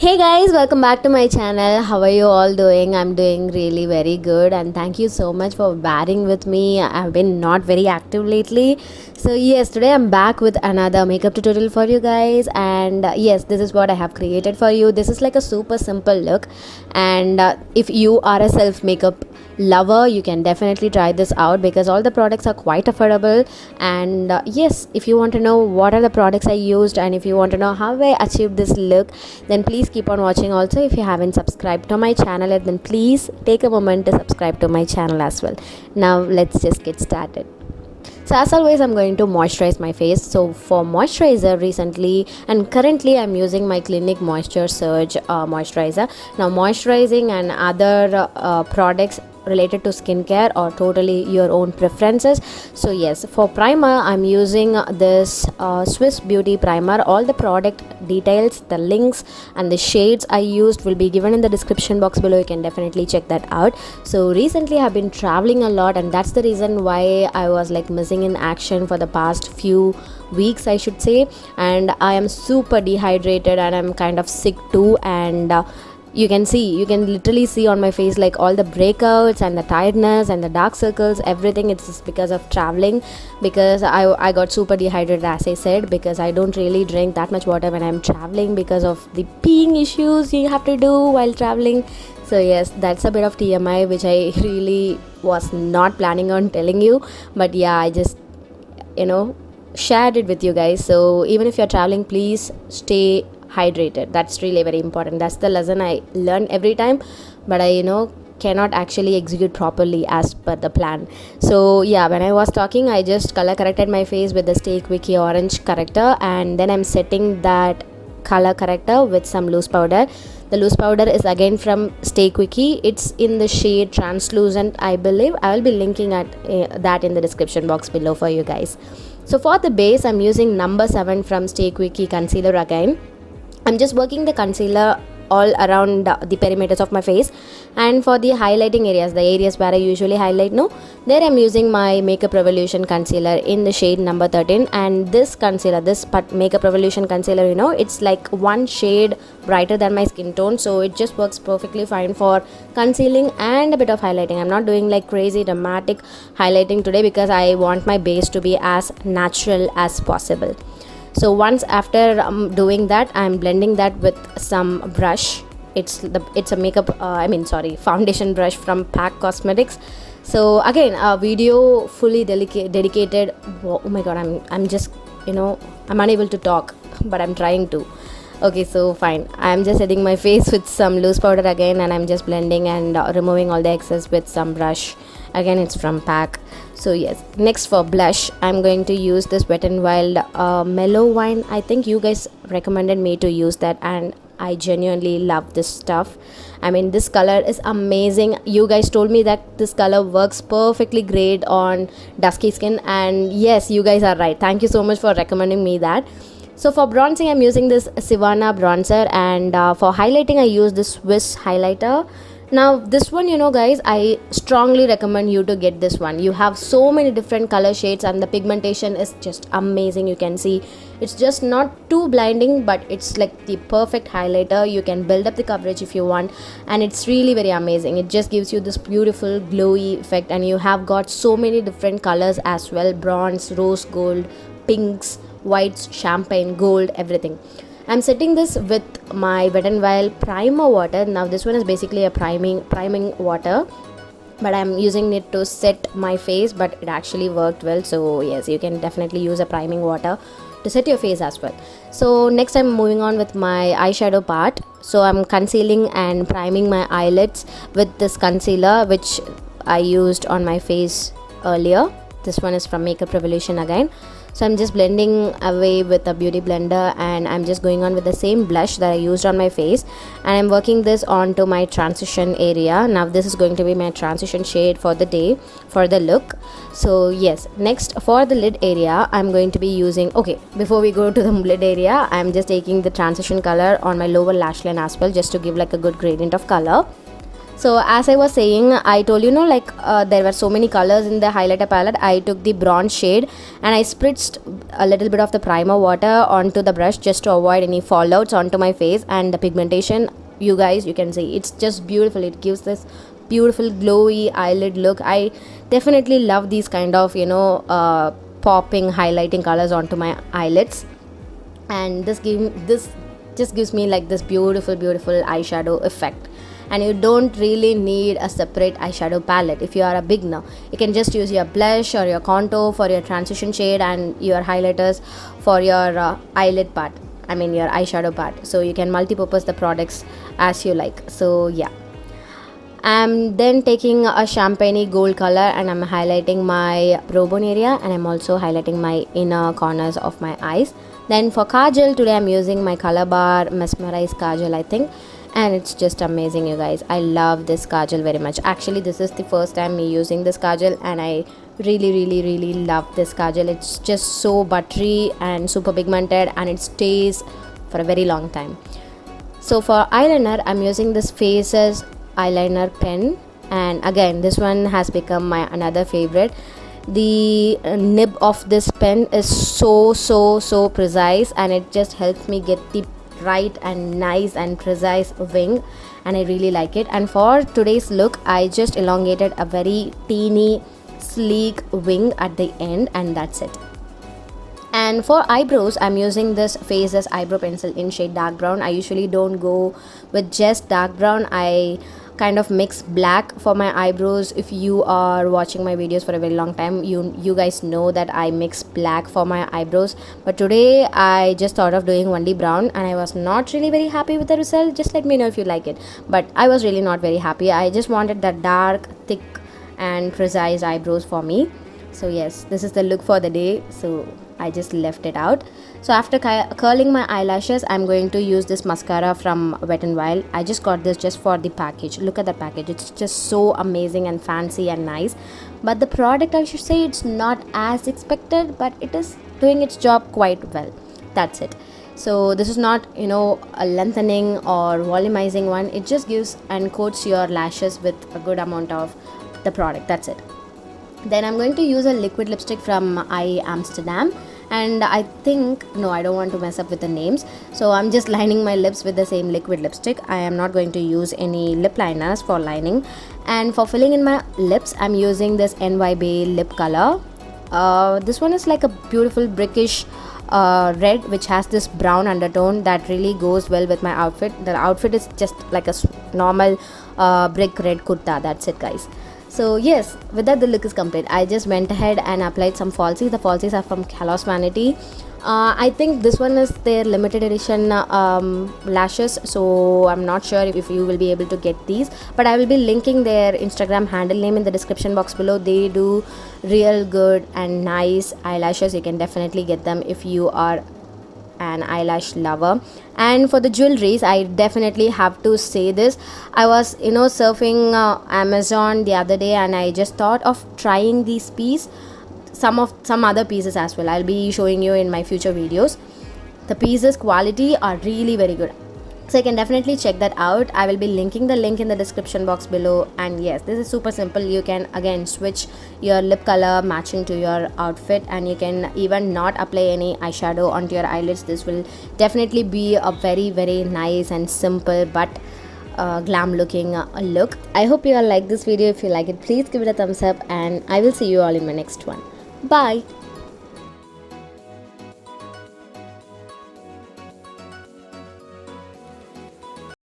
Hey guys, welcome back to my channel. How are you all doing? I'm doing really very good and thank you so much for bearing with me. I've been not very active lately. So yes, today I'm back with another makeup tutorial for you guys, and yes, this is what I have created for you. This is like a super simple look, and if you are a self makeup lover, you can definitely try this out because all the products are quite affordable. And yes, if you want to know what are the products I used and if you want to know how I achieved this look, then please keep on watching. Also, if you haven't subscribed to my channel yet, then please take a moment to subscribe to my channel as well. Now let's just get started. So as always, I'm going to moisturize my face. So for moisturizer, recently and currently I'm using my Clinique Moisture Surge moisturizer. Now moisturizing and other products related to skincare or totally your own preferences. So yes, for primer I'm using this Swiss Beauty primer. All the product details, the links and the shades I used will be given in the description box below. You can definitely check that out. So recently I've been traveling a lot, and that's the reason why I was like missing in action for the past few weeks, I should say, and I am super dehydrated and I'm kind of sick too. And you can literally see on my face like all the breakouts and the tiredness and the dark circles, everything. It's just because of traveling, because I got super dehydrated, as I said, because I don't really drink that much water when I'm traveling because of the peeing issues you have to do while traveling. So yes, that's a bit of TMI which I really was not planning on telling you, but yeah, I just shared it with you guys. So even if you're traveling, please stay hydrated. That's really very important. That's the lesson I learn every time, but I cannot actually execute properly as per the plan. So yeah, when I was talking, I just color corrected my face with the Stay Quirky orange corrector, and then I'm setting that color corrector with some loose powder. The loose powder is again from Stay Quirky. It's in the shade translucent, I believe. I will be linking at that in the description box below for you guys. So for the base, I'm using number 7 from Stay Quirky concealer again. I'm just working the concealer all around the perimeters of my face, and for the highlighting areas, the areas where I usually highlight, there I'm using my Makeup Revolution concealer in the shade number 13. And this concealer, this Makeup Revolution concealer, it's like one shade brighter than my skin tone, so it just works perfectly fine for concealing and a bit of highlighting. I'm not doing like crazy dramatic highlighting today because I want my base to be as natural as possible. So once after doing that, I'm blending that with some brush. It's a foundation brush from PAC Cosmetics. So again, a video fully dedicated. Oh my god, I'm just I'm unable to talk, but I'm trying to. Okay, so fine, I'm just setting my face with some loose powder again, and I'm just blending and removing all the excess with some brush. Again, it's from PAC. So yes, next for blush, I'm going to use this Wet n Wild Mellow Wine. I think you guys recommended me to use that, and I genuinely love this stuff. I mean, this color is amazing. You guys told me that this color works perfectly great on dusky skin, and yes, you guys are right. Thank you so much for recommending me that. So for bronzing, I'm using this Sivana bronzer, and for highlighting, I use this Swiss highlighter. Now this one, guys, I strongly recommend you to get this one. You have so many different color shades and the pigmentation is just amazing. You can see it's just not too blinding, but it's like the perfect highlighter. You can build up the coverage if you want, and it's really very amazing. It just gives you this beautiful glowy effect, and you have got so many different colors as well: bronze, rose gold, pinks, whites, champagne, gold, everything. I'm setting this with my Wet n Wild primer water. Now this one is basically a priming water, but I'm using it to set my face, but it actually worked well. So yes, you can definitely use a priming water to set your face as well. So next I'm moving on with my eyeshadow part. So I'm concealing and priming my eyelids with this concealer which I used on my face earlier. This one is from Makeup Revolution again. So I'm just blending away with a beauty blender, and I'm just going on with the same blush that I used on my face, and I'm working this onto my transition area. Now this is going to be my transition shade for the day, for the look. So yes, next for the lid area, I'm going to be using, before we go to the lid area, I'm just taking the transition color on my lower lash line as well, just to give like a good gradient of color. So as I was saying, I told you, like there were so many colors in the highlighter palette. I took the bronze shade and I spritzed a little bit of the primer water onto the brush just to avoid any fallouts onto my face. And the pigmentation, you guys, you can see it's just beautiful. It gives this beautiful glowy eyelid look. I definitely love these kind of popping highlighting colors onto my eyelids, and this just gives me like this beautiful eyeshadow effect. And you don't really need a separate eyeshadow palette. If you are a beginner, you can just use your blush or your contour for your transition shade and your highlighters for your eyelid part, I mean your eyeshadow part. So you can multi-purpose the products as you like. So yeah, I'm then taking a champagne gold color and I'm highlighting my brow bone area, and I'm also highlighting my inner corners of my eyes. Then for Kajal, today I'm using my Colorbar Mesmereyes Kajal, I think, and it's just amazing, you guys. I love this Kajal very much. Actually, this is the first time me using this Kajal, and I really love this Kajal. It's just so buttery and super pigmented, and it stays for a very long time. So for eyeliner, I'm using this Faces eyeliner pen, and again this one has become my another favorite. The nib of this pen is so precise, and it just helps me get the right and nice and precise wing, and I really like it. And for today's look, I just elongated a very teeny sleek wing at the end, and that's it. And for eyebrows, I'm using this Faces eyebrow pencil in shade dark brown. I usually don't go with just dark brown. I kind of mix black for my eyebrows. If you are watching my videos for a very long time, you guys know that I mix black for my eyebrows. But today I just thought of doing only brown, and I was not really very happy with the result. Just let me know if you like it. But I was really not very happy. I just wanted that dark, thick and precise eyebrows for me. So yes, this is the look for the day. So I just left it out. So after curling my eyelashes, I'm going to use this mascara from Wet n Wild. I just got this just for the package. Look at the package. It's just so amazing and fancy and nice. But the product, I should say, it's not as expected, but it is doing its job quite well. That's it. So this is not, a lengthening or volumizing one. It just gives and coats your lashes with a good amount of the product. That's it. Then I'm going to use a liquid lipstick from I-AmsterDAMN, and I think, no, I don't want to mess up with the names, so I'm just lining my lips with the same liquid lipstick. I am not going to use any lip liners for lining. And for filling in my lips, I'm using this NY Bay lip color. This one is like a beautiful brickish red, which has this brown undertone that really goes well with my outfit. The outfit is just like a normal brick red kurta. That's it, guys. So yes, with that the look is complete. I just went ahead and applied some falsies. The falsies are from Callous Vanity. I think this one is their limited edition lashes, so I'm not sure if you will be able to get these, but I will be linking their Instagram handle name in the description box below. They do real good and nice eyelashes. You can definitely get them if you are an eyelash lover. And for the jewelries, I definitely have to say this. I was surfing Amazon the other day, and I just thought of trying these pieces, some other pieces as well. I'll be showing you in my future videos. The pieces quality are really very good, so you can definitely check that out. I will be linking the link in the description box below. And yes, this is super simple. You can again switch your lip color matching to your outfit, and you can even not apply any eyeshadow onto your eyelids. This will definitely be a very nice and simple but glam looking look. I hope you all like this video. If you like it, please give it a thumbs up, and I will see you all in my next one. Bye.